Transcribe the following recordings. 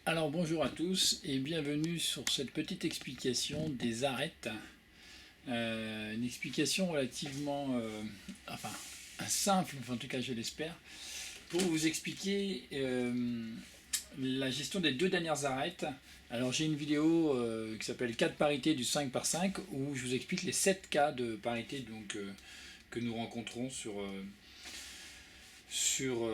Alors bonjour à tous et bienvenue sur cette petite explication des arêtes. Une explication relativement enfin, simple, en tout cas je l'espère, pour vous expliquer la gestion des deux dernières arêtes. Alors j'ai une vidéo qui s'appelle 4 parités du 5 par 5 où je vous explique les 7 cas de parité donc, que nous rencontrons sur, sur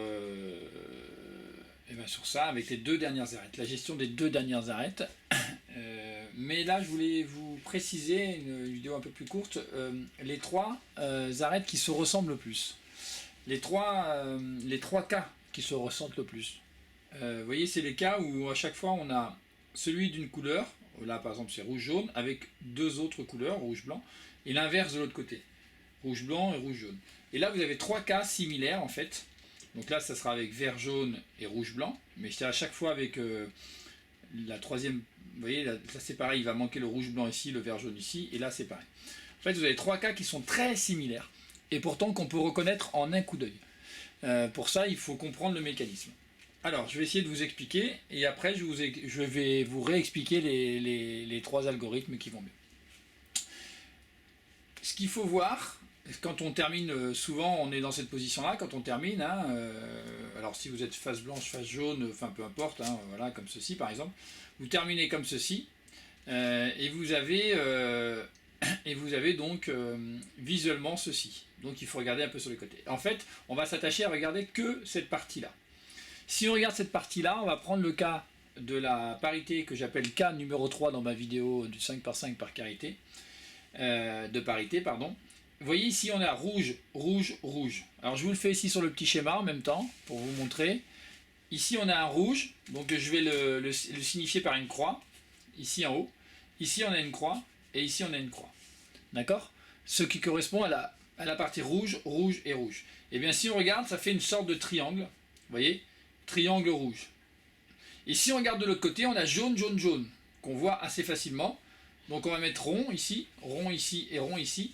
ça avec les deux dernières arêtes, la gestion des deux dernières arêtes. Mais là je voulais vous préciser, une vidéo un peu plus courte, les trois arêtes qui se ressemblent le plus. Les trois cas qui se ressentent le plus. Vous voyez, c'est les cas où à chaque fois on a celui d'une couleur, là par exemple c'est rouge-jaune, avec deux autres couleurs, rouge-blanc, et l'inverse de l'autre côté, rouge-blanc et rouge-jaune. Et là vous avez trois cas similaires en fait. Donc là ça sera avec vert-jaune et rouge-blanc, mais c'est à chaque fois avec la troisième, vous voyez, là c'est pareil, il va manquer le rouge-blanc ici, le vert-jaune ici, et là c'est pareil. En fait vous avez trois cas qui sont très similaires, et pourtant qu'on peut reconnaître en un coup d'œil. Pour ça il faut comprendre le mécanisme. Alors, je vais essayer de vous expliquer, et après je vais vous réexpliquer les trois algorithmes qui vont mieux. Ce qu'il faut voir, quand on termine, souvent on est dans cette position-là, quand on termine, hein, alors si vous êtes face blanche, face jaune, enfin peu importe, hein, voilà, comme ceci par exemple, vous terminez comme ceci, et vous avez donc visuellement ceci. Donc il faut regarder un peu sur les côtés. En fait, on va s'attacher à regarder que cette partie-là. Si on regarde cette partie-là, on va prendre le cas de la parité que j'appelle cas numéro 3 dans ma vidéo du 5 par 5 par parité, de parité, pardon. Vous voyez ici on a rouge, rouge, rouge. Alors je vous le fais ici sur le petit schéma en même temps pour vous montrer. Ici on a un rouge, donc je vais le signifier par une croix, ici en haut. Ici on a une croix et ici on a une croix. D'accord? Ce qui correspond à la partie rouge, rouge et rouge. Et bien si on regarde, ça fait une sorte de triangle. Vous voyez? Triangle rouge. Et si on regarde de l'autre côté, on a jaune, jaune, jaune, qu'on voit assez facilement. Donc on va mettre rond ici et rond ici.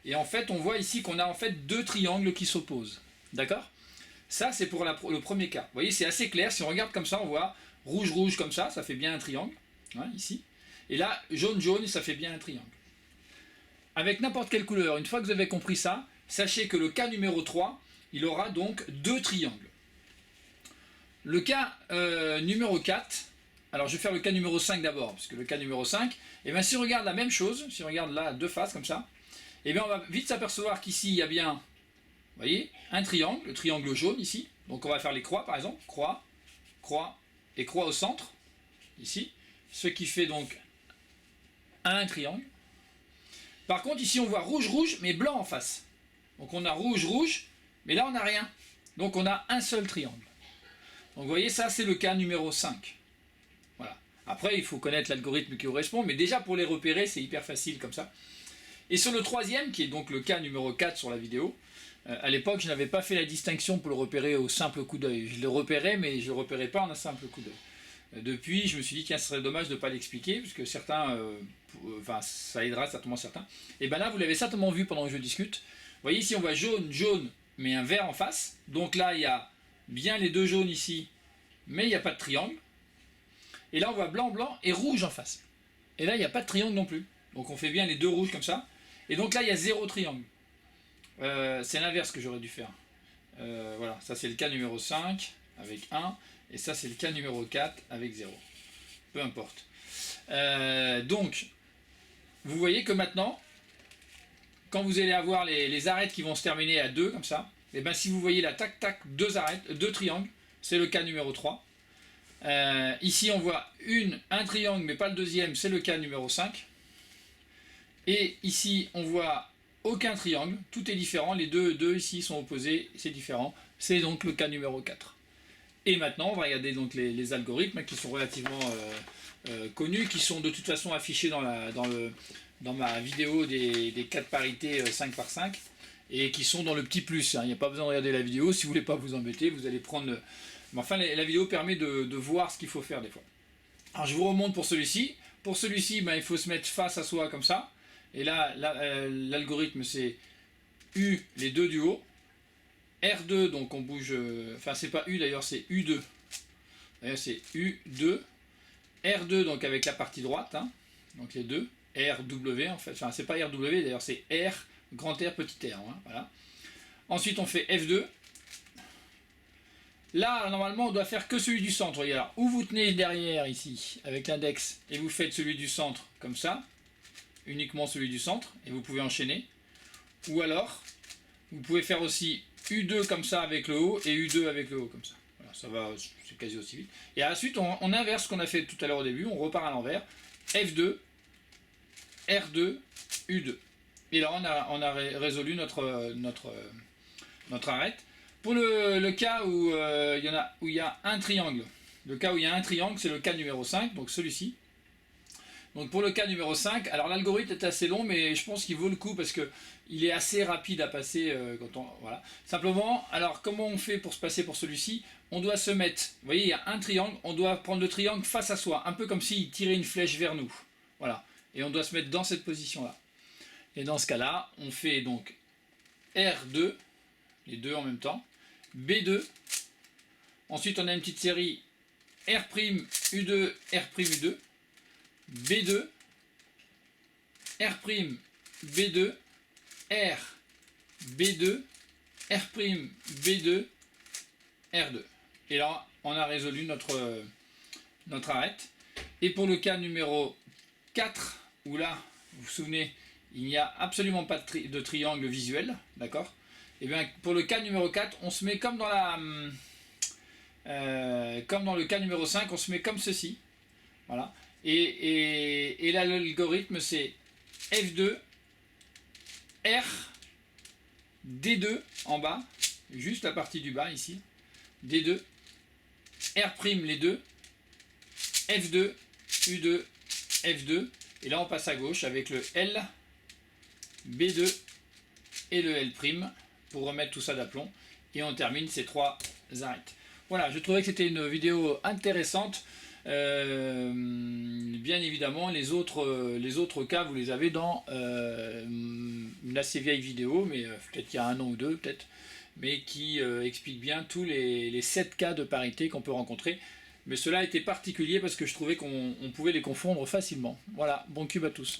Et en fait, on voit ici qu'on a en fait deux triangles qui s'opposent. D'accord? Ça, c'est pour le premier cas. Vous voyez, c'est assez clair. Si on regarde comme ça, on voit rouge, rouge comme ça fait bien un triangle. Hein, ici. Et là, jaune, jaune, ça fait bien un triangle. Avec n'importe quelle couleur, une fois que vous avez compris ça, sachez que le cas numéro 3, il aura donc deux triangles. Le cas numéro 4, alors je vais faire le cas numéro 5 d'abord, parce que le cas numéro 5, et bien si on regarde la même chose, si on regarde là deux faces comme ça, et bien on va vite s'apercevoir qu'ici il y a bien, vous voyez, un triangle, le triangle jaune ici, donc on va faire les croix par exemple, croix, croix et croix au centre, ici, ce qui fait donc un triangle. Par contre ici on voit rouge, rouge, mais blanc en face. Donc on a rouge, rouge, mais là on n'a rien. Donc on a un seul triangle. Donc vous voyez, ça c'est le cas numéro 5. Voilà. Après, il faut connaître l'algorithme qui correspond, mais déjà pour les repérer, c'est hyper facile comme ça. Et sur le troisième, qui est donc le cas numéro 4 sur la vidéo, à l'époque, je n'avais pas fait la distinction pour le repérer au simple coup d'œil. Je le repérais, mais je ne le repérais pas en un simple coup d'œil. Depuis, je me suis dit, tiens, ce serait dommage de ne pas l'expliquer, puisque certains, enfin, ça aidera certainement certains. Et bien là, vous l'avez certainement vu pendant que je discute. Vous voyez, ici, on voit jaune, jaune, mais un vert en face. Donc là, il y a bien les deux jaunes ici, mais il n'y a pas de triangle. Et là on voit blanc, blanc et rouge en face. Et là il n'y a pas de triangle non plus. Donc on fait bien les deux rouges comme ça. Et donc là il y a zéro triangle. C'est l'inverse que j'aurais dû faire. Voilà, ça c'est le cas numéro 5 avec 1. Et ça c'est le cas numéro 4 avec 0. Peu importe. Donc, vous voyez que maintenant, quand vous allez avoir les arêtes qui vont se terminer à 2 comme ça, et bien si vous voyez là, tac, tac, deux triangles, c'est le cas numéro 3. Ici on voit un triangle mais pas le deuxième, c'est le cas numéro 5. Et ici on voit aucun triangle, tout est différent, les deux ici sont opposés, c'est différent, c'est donc le cas numéro 4. Et maintenant on va regarder donc les algorithmes qui sont relativement connus, qui sont de toute façon affichés dans ma vidéo des 4 parités 5 par 5 et qui sont dans le petit plus, hein. Il n'y a pas besoin de regarder la vidéo, si vous ne voulez pas vous embêter, vous allez prendre... Mais enfin, la vidéo permet de voir ce qu'il faut faire des fois. Alors je vous remonte pour celui-ci. Pour celui-ci, ben, il faut se mettre face à soi comme ça. Et là, l'algorithme c'est U, les deux du haut. R2, donc on bouge... Enfin, c'est pas U d'ailleurs, c'est U2. D'ailleurs, c'est U2. R2 donc avec la partie droite, hein, donc les deux, RW en fait, enfin c'est pas RW d'ailleurs, c'est R, grand R, petit r, hein, voilà. Ensuite on fait F2. Là normalement on doit faire que celui du centre, voyez, alors ou vous tenez derrière ici avec l'index et vous faites celui du centre comme ça, uniquement celui du centre, et vous pouvez enchaîner, ou alors vous pouvez faire aussi U2 comme ça avec le haut et U2 avec le haut comme ça. Voilà, ça va, c'est quasi aussi vite. Et ensuite on inverse ce qu'on a fait tout à l'heure au début, on repart à l'envers, F2, R2, U2. Et là on a résolu notre arête. Pour le cas où il y a un triangle, c'est le cas numéro 5, donc celui-ci. Donc pour le cas numéro 5, alors l'algorithme est assez long, mais je pense qu'il vaut le coup parce que il est assez rapide à passer quand on. Voilà. Simplement, alors comment on fait pour se passer pour celui-ci? On doit se mettre, vous voyez, il y a un triangle, on doit prendre le triangle face à soi, un peu comme s'il tirait une flèche vers nous. Voilà. Et on doit se mettre dans cette position-là. Et dans ce cas-là, on fait donc R2, les deux en même temps, B2, ensuite on a une petite série R', U2, R', U2, B2, R', B2, R, B2, R', B2, R2. Et là, on a résolu notre arête. Et pour le cas numéro 4, où là, vous vous souvenez, il n'y a absolument pas de triangle visuel, d'accord? Et bien pour le cas numéro 4, on se met comme dans le cas numéro 5, on se met comme ceci. Voilà. Et là l'algorithme c'est F2, R, D2 en bas, juste la partie du bas ici, D2, R' les deux, F2, U2, F2, et là on passe à gauche avec le L, B2 et le L' pour remettre tout ça d'aplomb, et on termine ces trois arêtes. Voilà, je trouvais que c'était une vidéo intéressante. Bien évidemment, les autres cas, vous les avez dans une assez vieille vidéo, mais peut-être qu'il y a un an ou deux, peut-être, mais qui explique bien tous les 7 cas de parité qu'on peut rencontrer. Mais cela était particulier parce que je trouvais qu'on pouvait les confondre facilement. Voilà, bon cube à tous.